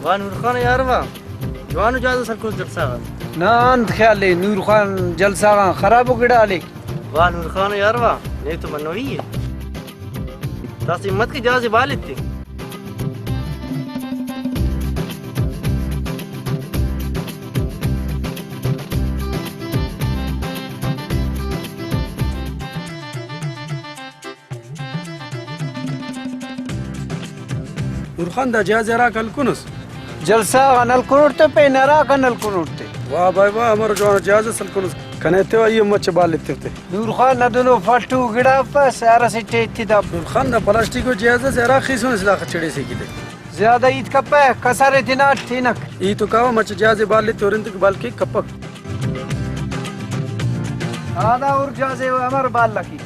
نور خان ياروا جوانو جازو سركوز جلسا نا انت خیالی نور خان جلسا خراب وکړه علي نور خان ياروا نه تو منوي تاسو مت کې جازي بالتي نور خان دا جهاز را کل کنس جلسا نل کروڑتے پہ نرا کا نل کروڑتے واہ بھائی واہ ہمارا جوان جهاز سل کنس کنيته اي مچ بالته نور خان ندنو فټو ګډا په سارا سټې تی دا نور خان دا پلاستیکو جهاز زرا خيسون سلا خچړې سي کیده زیاده ایت کپه کسره دینا ټینک ای تو کاو مچ جهاز بالته ورند بالکی کپک هذا اور جهاز امر بال لکی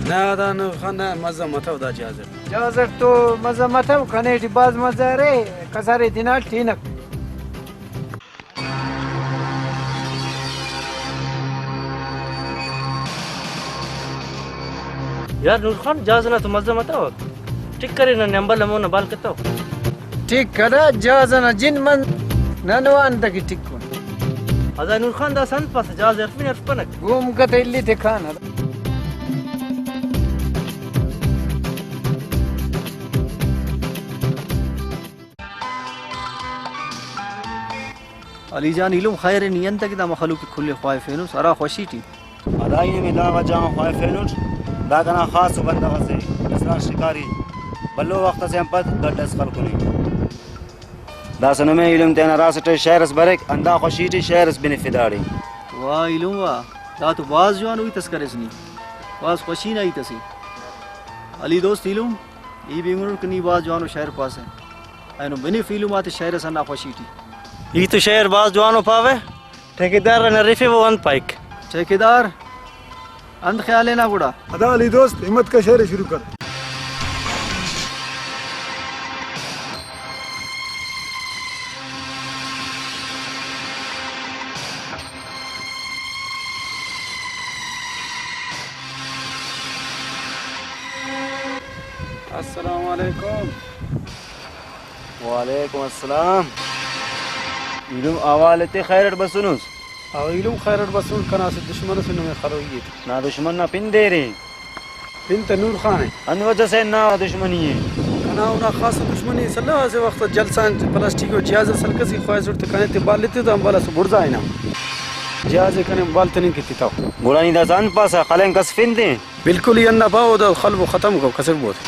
نه دا نور خان مزه متو دا جهاز تو مزه متو کنه دی باز مزه ره کسره دینا ټینک यार नूर खान जहाज ना तो मजा मत आओ टिक करे ना नंबर लमो ना बाल कतो टिक करा जहाज ना जिन मन ननवान तक टिक को هذا نور خان دا سنت पास जहाज एफमिन एफपनक घूम के इल्ली ते खाना علي جان يلوم خير نينت كده مخلوق كل خايفينو سرا خوشيتي اداي من دا جام خايفينو دا کنا خاص بندغه سي اسلام شکاری بلو وخت سے پد گډس خلقونی دا سنمه علم تینا راسته شهرس برک اندا خوشیتی شهرس بنفداری وا علم وا دا تو باز جوان وي تسکرسني باز خوشی نه ایتسي علي دوست علم ای بیمر کني باز جوانو شهر پاس ہے اینو بني فیلمات شهر سنا خوشیتی ای تو شهر باز جوانو پاوے ٹھیکیدار نریفه وان پایک ٹھیکیدار अंत ख्याल है ना बुढ़ा अदा अली दोस्त हिम्मत का शेर शुरू कर अस्सलाम वालेकुम वालेकुम अस्सलाम इलम आवालते खैरत बसनुस اویلوم خیرت بسون کنا سے دشمن سے میں خرویت ना दुश्मन ना पिन दे रे بنت نور خان ان وجہ سے ना दुश्मनी है کنا اونا خاص دشمنی سلا سے وقت جلسان پلاستیک و جهاز سلکسی خواهش ورته کنه ته بالته ته بالا سے برزا اینا جهاز کنه بالتنین کی تاو گولانی دا زان پاسا خلن کس فین دے بالکل یننا باو دا خلب ختم کو کسر بود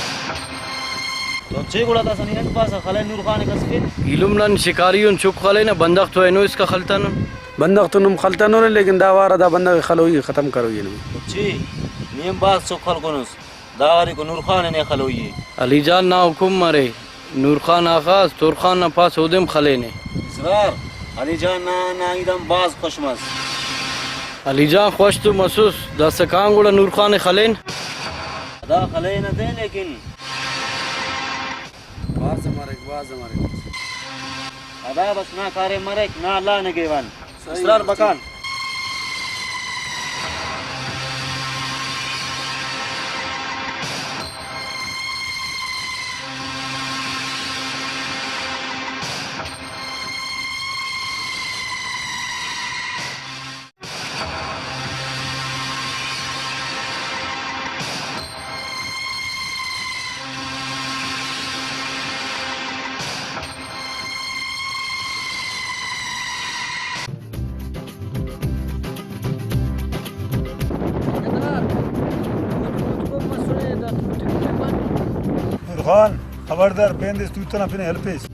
تو چه گولا دا سنین پاسا خلن نور خان کس فین علم شکاریون چوک خلینا بندق تو اینو اس کا خلطن بندق تو نم خلطن اور لیکن دا وارا دا بندق خلوی ختم کروی نم چی نیم باز سو خلقونس داوری کو نور خان نے خلوی علی جان نا حکم مرے نور خان آغاز تور خان نا پاس اودم خلینے اسرار علی جان نا ایدم باز خوشمز علی جان خوش تو محسوس دا سکان گوڑا نور خان خلین دا خلین دے لیکن باز ہمارے ادا بس نا کارے مرک نا اللہ نے گیوان اسرار بکان خان خبردار بندس تو تنا فين هلبس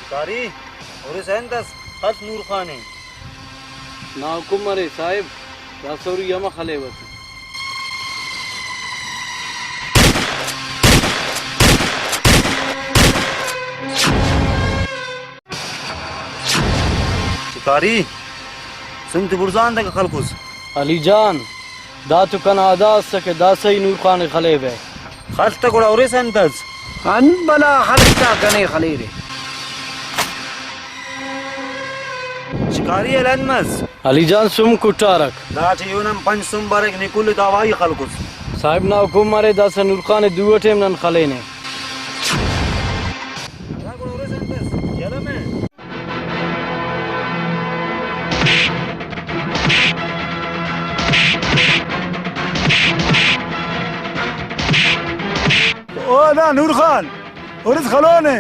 کاری اور سینتس خط نور خان ہے نا حکم مرے صاحب دا سوری یما خلے وت کاری سنت برزان تک خلقوس علی جان دا تو کنا ادا سکے دا سی نور خان خلے بے خط تک اور سینتس ان بلا خلقتا كني خليري شکاری الانمز علی جان سم کٹارک دا چې یونم پنج سم برک نکول داوای خلقوس صاحب نا حکم ماره داس نور خان دوه ټیم نن خلینه او دا نور خان ورز خلونه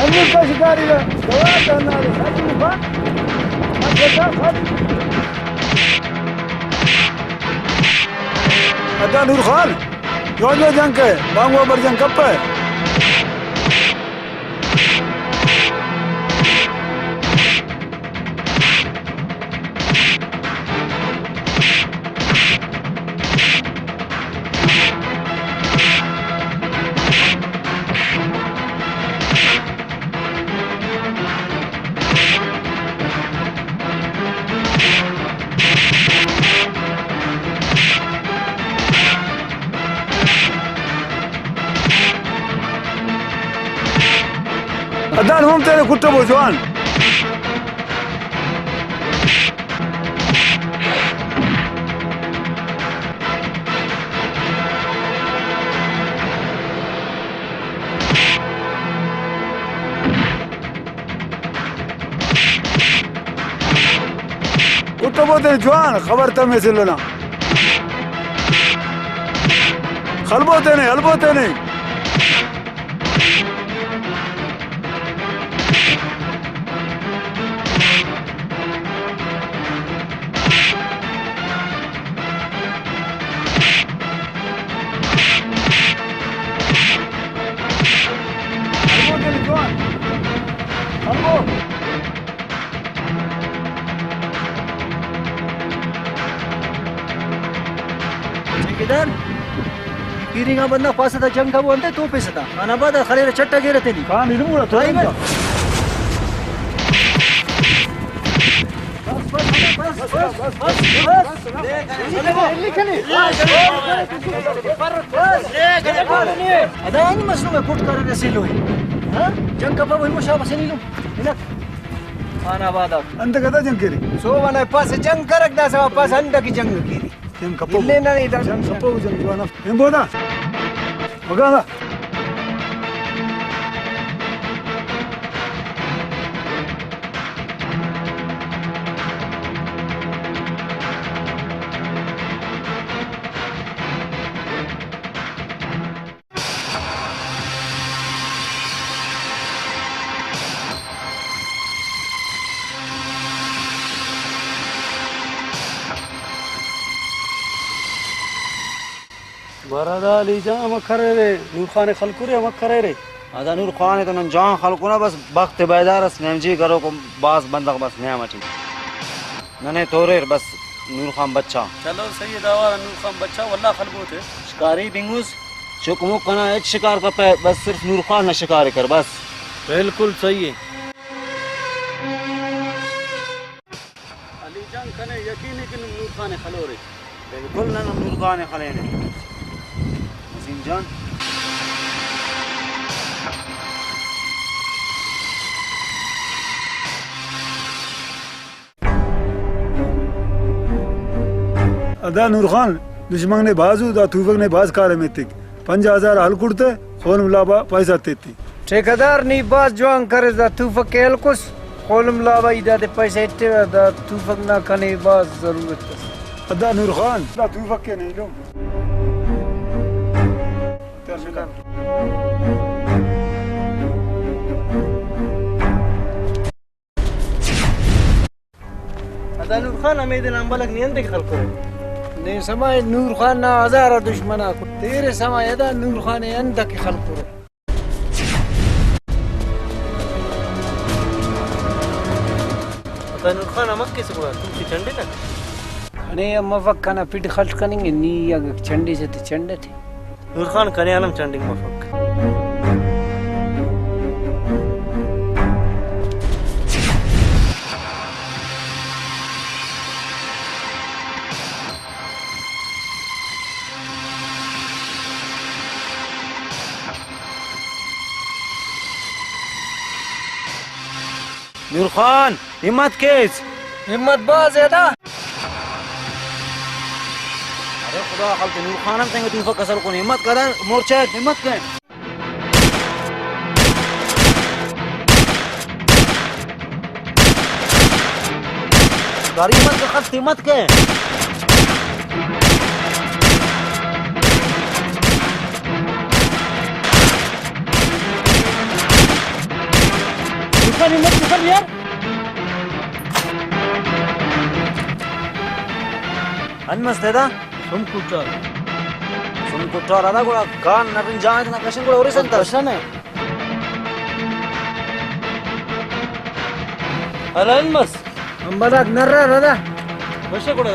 امیر کا شکاری ہے دوا کرنا ہے ادا نور خان جو جنگ ہے بانگو بر جنگ کب ہے अदान हम तेरे कुत्ते बोझवान कुत्ते बोते जवान खबर तमें से लेना खलबोते नहीं हलबोते नहीं ठेकेदार किरिंगा बंदा पास था जंग का वो अंते तो पैसा था आना बाद खले चट्टा गिरे थे नहीं कहां नहीं मुड़ा तो अदान मसलू में कुट कर रहे सिलो हां जंग का वो मुशाबा से नहीं लो इनक आना बाद अंत कदा जंग करी सो वाला पास जंग करक दा सा पास अंडा की जंग की जंग कपो लेना नहीं था जंग कपो जंग जवाना हम बोदा मगाना बरादा अली जान मखरे रे नूर खान खलकुरे मखरे रे अदा नूर खान तो नन जहां खलकुना बस वक्त बेदार स्नेमजी करो को बास बंदक बस नया मची नने तोरे बस नूर खान बच्चा चलो सही दावा नूर खान बच्चा वल्ला खलबूत है शिकारी बिंगूस चुकमु कना एक शिकार का पे बस सिर्फ नूर खान न शिकार कर बस बिल्कुल सही है अली जान कने यकीन है कि नूर खान खलोरे बिल्कुल न नूर खान खलेने वसीम जान अदा नूर खान दुश्मन ने बाजू दा तूफक ने बाज कार में तिक 5000 हल कुड़ते खोल मुलाबा पैसा तेती ठेकेदार नी बास जवान करे दा तूफक केल कुछ खोलम लावा इदा दे पैसे इट्टे दा तूफक ना कने बास जरूरत अदा नूर खान दा तूफक के नहीं लो अदा नूर खान हमें दिन अंबलक नियंत्रण खलकुरे ने समय नूर खान ना हजार दुश्मना को तेरे समय दा नूर खान अंत के खलको अदा नूर खान मक्के से बोला तुम चंडे तक अने मफक ना पिट खर्च करेंगे नी अगर चंडे से तो चंडे थे नूर खान कने आलम चंडिंग मफक नूर खान हिम्मत केस हिम्मत बाज है ना अरे खुदा खल नूर खान हम तेंगे तूफा कसर को हिम्मत कर मोर्चा हिम्मत के गाड़ी मत के खत हिम्मत के हिम्मत कर यार अन्मस्तेदा सुमकुट्टार अदा కూడా కాన్ నరిన్ జాంగ్ నా కషన్ కూడా ఒరిసన్ కషనే अरन मस अंबरात नर्रा रदा वशे ಕೂಡ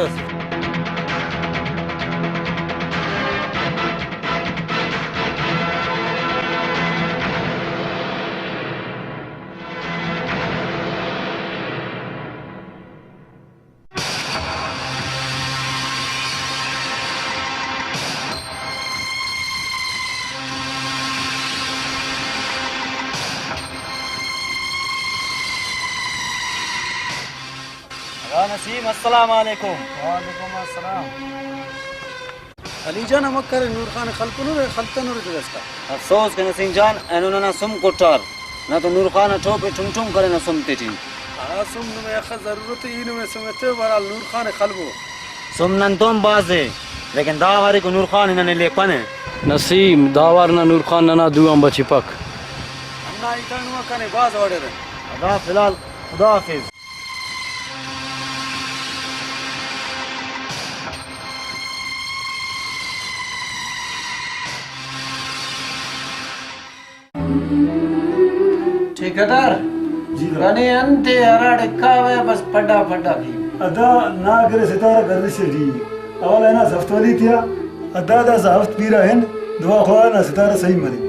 नसीम अस्सलाम वालेकुम वालेकुम अस्सलाम अली जान हम करे नूर खान खलको नो खलता नो रे दस्ता अफसोस के नसीम जान एनो ना सुम कोटार ना तो नूर खान ठोके ठुम ठुम करे ना सुम तेटी आ सुम नो में अख जरूरत इनो में समते बरा नूर खान खलबो सुम नन तुम बाजे लेकिन दावारी को नूर खान इन्होंने ले पने नसीम दावार ना नूर खान ना दुआम बची पक अन्ना इतनो कने बाज ओडे रे अदा फिलहाल खुदा हाफिज ठेकेदार जी गने अंते हराड़े कावे बस पड्डा पड्डा की अदा ना करे सितारा कर से जी अवल है ना जफ्त वाली थिया अदा दा जफ्त पीरा है दुआ खुआ ना सितारा सही मरी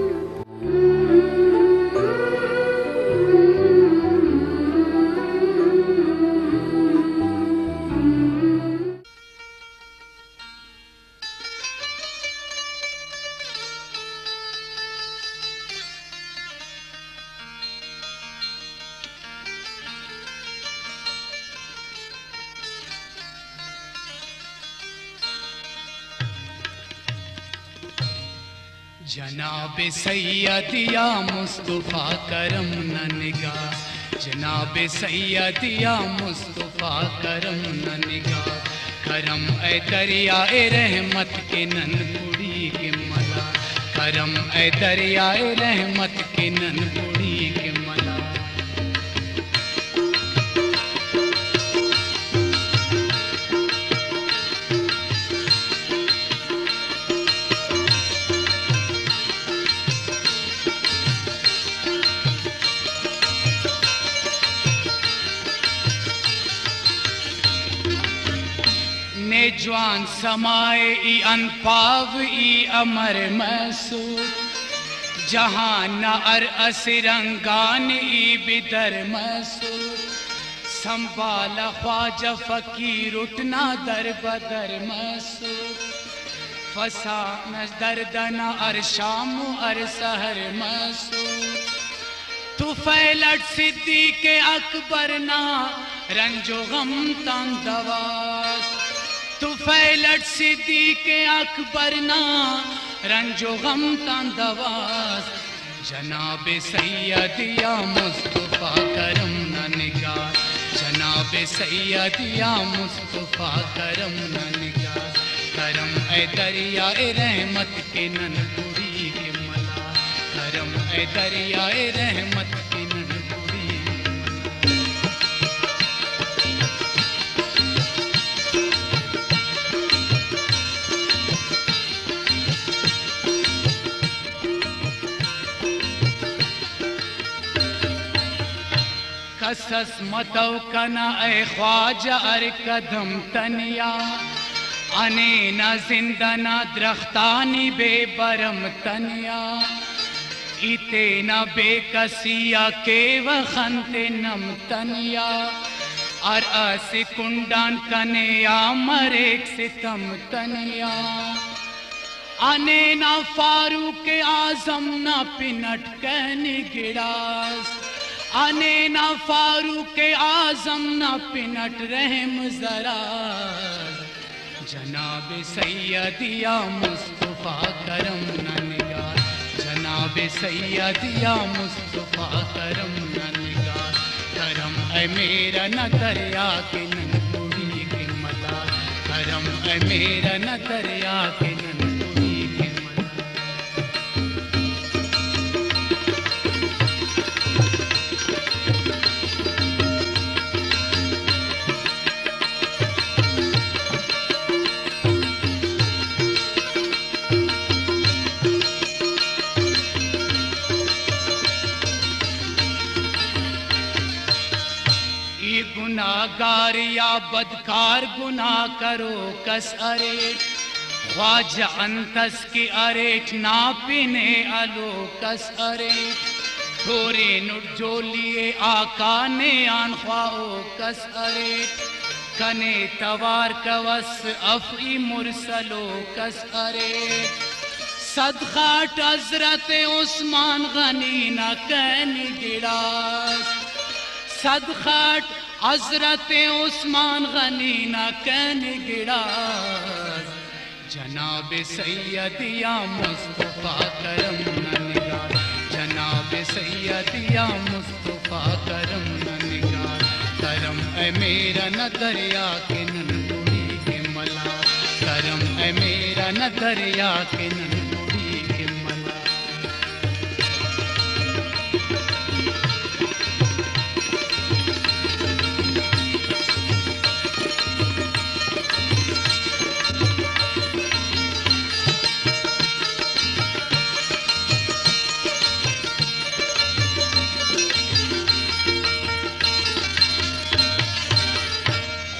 जनाब सैयद या मुस्तफ़ा करम न निगाह जनाब सैयद या मुस्तफ़ा करम न निगाह करम ए दरिया ए रहमत के ननपुड़ी के मला करम ए दरिया ए रहमत के ननपुड़ी के मला जवान समाए ई अनपाव ई अमर मैसूर जहां न अर असरंगान ई बिदर मैसूर संभाला ख्वाजा फकीर उठना दर बदर मैसूर फसा न दर्दना अर शाम अर सहर मैसूर तू फैलट सिद्दीक़ अकबर ना रंजो गम तंदवास तू फैलट सिद्दीक़ अकबर ना रंजो गम तंदवास जनाब सैयद या मुस्तफ़ा करम न निगाह जनाब सैयद या मुस्तफ़ा करम न निगाह करम ए दरिया ए रहमत के ननपुरी के मला करम ए दरिया ए रहमत के ननपुरी कसस मतौ कना ए ख्वाजा अर कदम तनिया अने न जिंदना द्रख्तानी बेबरम तनिया इते न बेकसिया के वखंते नम तनिया अर अस कुंडान कने या मरेक सितम तनिया अने न फारूक आजम न पिनट कहने गिड़ास अने ना फारूक आजम ना पिनट रहम जरा जनाब सैयदिया मुस्तफा करम न निगार जनाब सैयदिया मुस्तफा करम न निगार करम ऐ मेरा न दरिया के नन कुड़ी के मला करम ऐ मेरा न दरिया के नन कुड़ी के मला गुनाहगार या बदकार गुनाह करो कस अरेट ख्वाजा अंतस की अरेट ना पिने अलो कस अरेट थोरे नुट जोलिए आका ने आन ख्वाओ कस अरेट कने तवार कवस अफी मुरसलो कस अरेट सदखाट हजरत उस्मान गनी न कैन गिड़ास सदखाट हजरत उस्मान गनी न कैन गिड़ास जनाब सैयदिया मुस्तफा करम न निगार जनाब सैयदिया मुस्तफा करम न निगार करम ऐ मेरा न दरिया के नन कुड़ी के मला करम ऐ मेरा न दरिया के नन कुड़ी के मला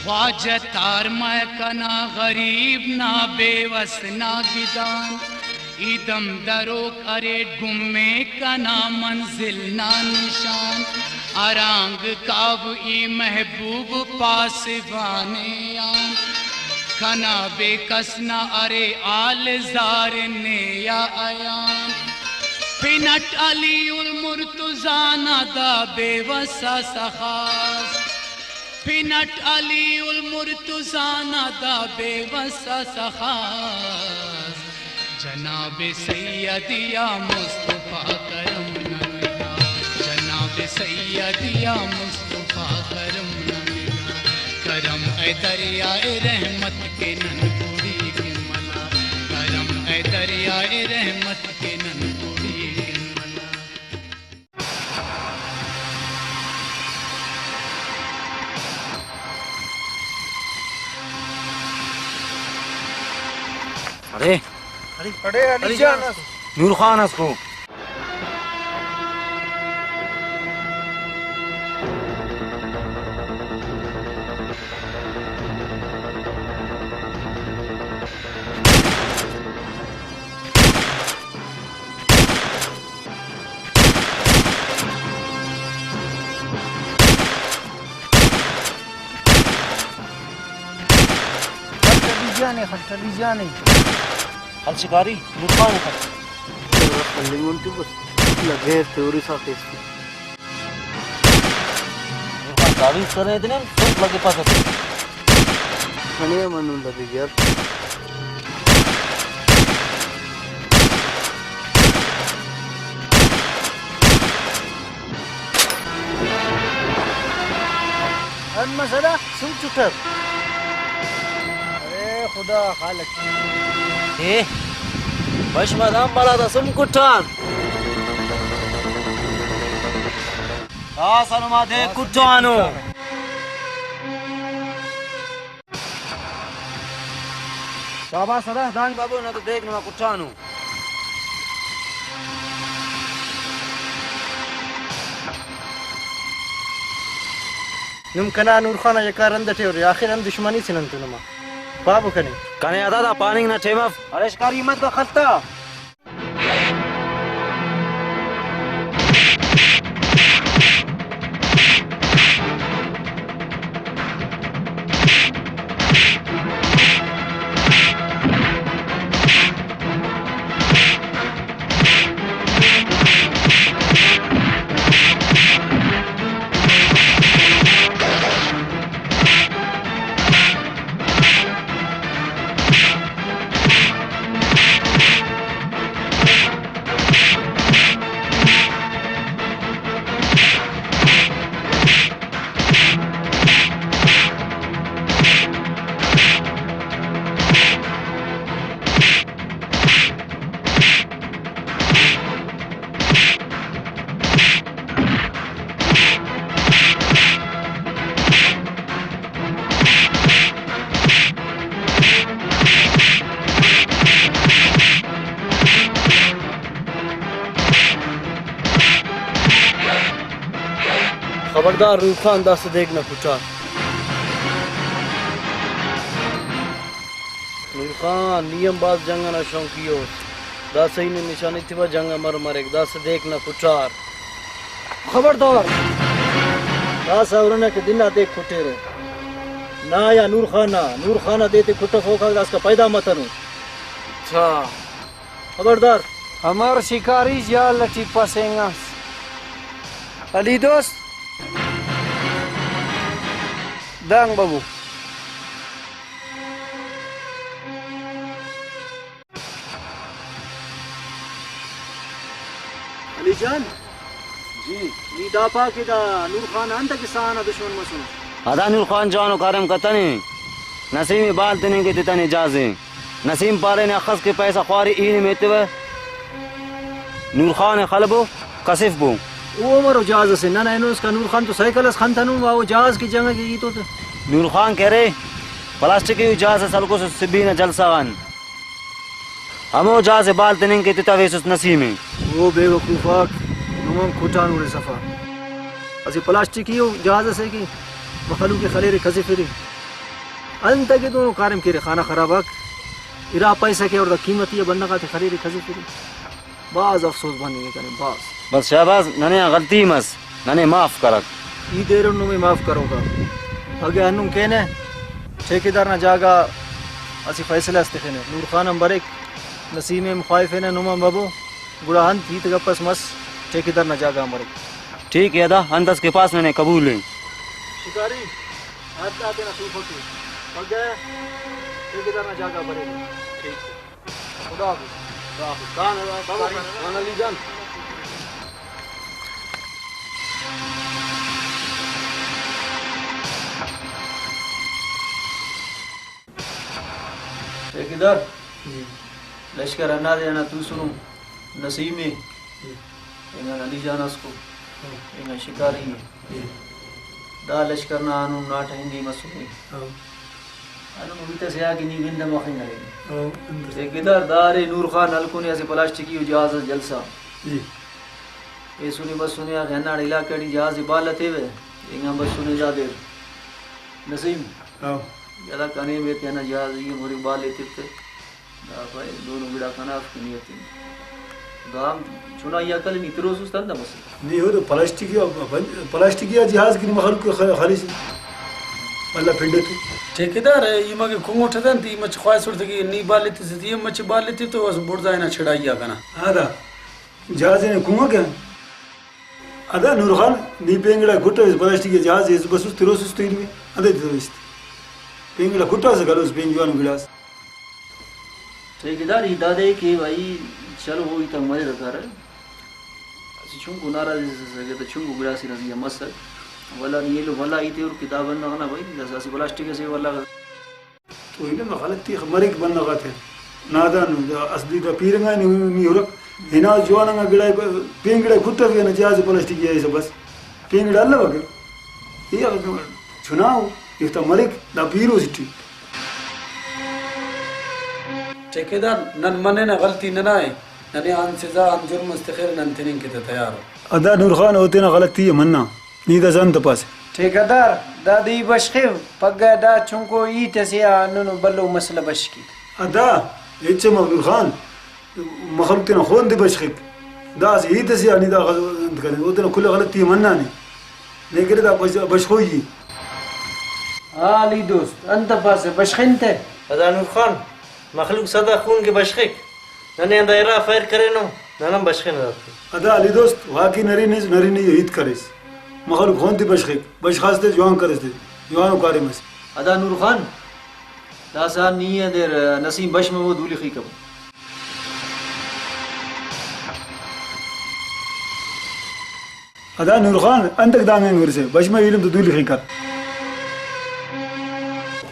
ख्वाजा तार मैं कना गरीब ना बेवस ना गिदान ईदम दरो करे गुम्मे कना मंजिल ना निशान अरांग काब ई महबूब पासवाने आन कना बेकस ना अरे आल जार ने या अयान पिनट अली उल मुर्तजा नादा बेवसा सखास पिनट अली उल मुर्तजा नादा बेवसा सखास जनाब सैयदिया मुस्तफा करम न निगार जनाब सैयदिया मुस्तफा करम न निगार करम ऐ दरियाए रहमत के नन कुड़ी के मला करम ऐ दरियाए रहमत के नन कुड़ी के मला अरे अरे अली जान नूर खान उसको खट्टली जाने हल शिकारी नूर खान है اللي منتو بس لغير توري साथे नूर खान तारीफ कर रहे थे ना सब लगे पास थे खने मनु लगे यार المسألة सुन चुटर अरे खुदा खालक बश मदाम बड़ा था सुम कुठान सलमा दे कुठानो शाबाश सदा दांग बाबू ना तो देख ना कुठानो नम कना नूर खान या कारंद थे आखिर हम दुश्मनी से नंतु नमा बाबू कने कने आदा था पानी ना ठेमा अरे शिकारी मत का खत्ता खबरदार नूर खान दस देखना कुचा नूर खान नियम बाज जंगना शौकियो दस ही ने निशानी थी जंग मर मरे दस देखना कुचार खबरदार दस औरने के दिन देख खुटे रे ना या नूर खाना देते खुटा फोका दस का पैदा मतनु अच्छा खबरदार हमार शिकारी या लटी पसेंगा अली दोस्त दांग बाबू अली जान जी नी दापा के दा नूर खान अंत किसान दुश्मन मसू अदा नूर खान जानो कारम कतनी नसीम बाल तने के तने जाजे नसीम पारे ने खस के पैसा ख्वारी इन में तव नूर खान खलबो कसिफ बो वो मरो जहाज से ना ना उसका नूर खान तो साइकिल खान था वो जहाज की जगह की तो नूर खान कह रहे प्लास्टिक की जहाज सलको से सिबीना जलसावन हमो जहाज से बाल तने के तता वेस नसीम वो बेवकूफा नुम खुटान उरे सफा असी प्लास्टिक की जहाज से की मखलू के खलेरे खसे फिरी अंत के दोनों कारम के खाना खराब इरा पैसा के और कीमत ये बनना का थे खलेरे खसे फिरी बाज अफसोस बनेंगे करें बाज बस शहबाज नने गलती मस नने माफ करक ई देर नु मैं माफ करूंगा अगे अनु कहने ठेकेदार ना जागा असी फैसला अस्ते ने नूर खान बरेक नसीम मुखाइफ ने नुमा बाबू गुड़ाहन थी तगपस मस ठेकेदार ना जागा हमारे ठीक है अदा अंदस के पास मैंने कबूल है शिकारी हाथ आते ना तू फकी अगे ठेकेदार ना जागा बरे ठीक खुदा हाफिज कान अली जान ठेकेदार लश्कर अन्ना देना तू सुनो नसीम है इंगा अली जाना उसको इंगा शिकारी है दा लश्कर ना आनु ना ठेंगी मसूनी अनु मुबिता से आगे नी विंदा मखिन करे ठेकेदार दारे नूर खान हलकुनी ऐसे प्लास्टिक की जहाज जलसा ये सुनी बस सुनी आ गन्ना इलाके डी जहाज इबालत है वे इंगा बस सुनी जा दे नसीम यादा कने में तेना जहाज ये मोरी बाल लेते थे दा भाई दोनों बिड़ा खनाफ की नियत दाम चुना या कल नितरो सुस्ता ना बस नहीं हो तो प्लास्टिक या जहाज की मखल को खालिस वल्ला पिंडे तो ठेकेदार ये मगे कुंगो ठदन ती मच ख्वाइस उड़ते की नी बाल लेते से ये मच बाल लेते तो बस बुड़ जाए ना छड़ाइया कना आदा जहाज ने कुंगो क्या अदा नूर खान नी पेंगड़ा गुट्टा प्लास्टिक या जहाज इस बस तिरो सुस्ती में अदे तो इस पेंगड़ा गुट्टा से गलो पेंगवान गिलास ठेकेदार ही दादे के भाई चलो वो इतना मजे रखा रहे ऐसे चुंगू नाराज से तो चुंगू गिलास ही रही मस्त वाला ये लो वाला इते और किताब बनना ना भाई जैसे ऐसे प्लास्टिक से वाला तो इले में गलत थी मरिक बनना का थे नादान असली का पीरंगा नहीं हो रहा हिना जवाना गिड़ा पेंगड़ा गुट्टा भी ना जहाज प्लास्टिक या ऐसे बस पेंगड़ा अल्लाह वगे ये चुनाव इतना मरिक दा पीरो सिटी ठेकेदार नन मने ना गलती न ना है नने आन सजा आन जुर्म मुस्तखिर नन तिनिन के तैयार अदा नूर खान होते ना गलती है मन्ना नीदा जान तपास ठेकेदार दादी बशखिव पग्गा दा चुंको ई तसिया नुनु बल्लो मसला बशकी अदा इच्छे नूर खान मखलूकना खोन दे बशखिक दा ही तसिया नीदा गलती होते ना कुल गलती है मन्ना नहीं करे दा बशखोई आली दोस्त अंत पास बशखिनते अदा नूर खान मखलूक सदा खून के बशखिक नने अंदायरा फायर करे नो ननम बशखिन अदा अली दोस्त वाकी नरी ने हित करेस मखलूक खोन दे बशखिक बशखास दे जवान करेस दे जवान उकारे मस अदा नूर खान दासा नीय देर नसीम बश में वो दूली खी कब अदा नूर खान अंतक दांगे नूर से बश में इल्म तो दूली खी कर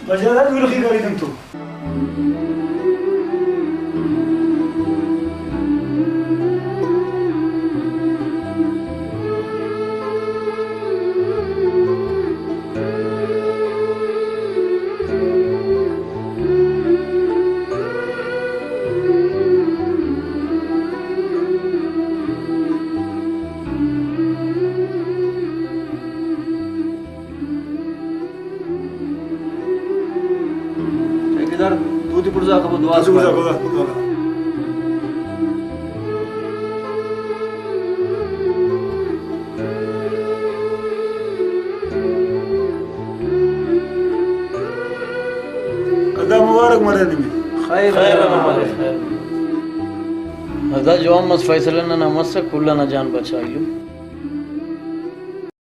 बशा दूली खी कर तुम तो तू ती पुढचा खबर दुआ तुझं जा खुदा अदा मुबारक मरे में خير هذا جو مس فیصلہ نہ نماز سے کلا نہ جان بچائیو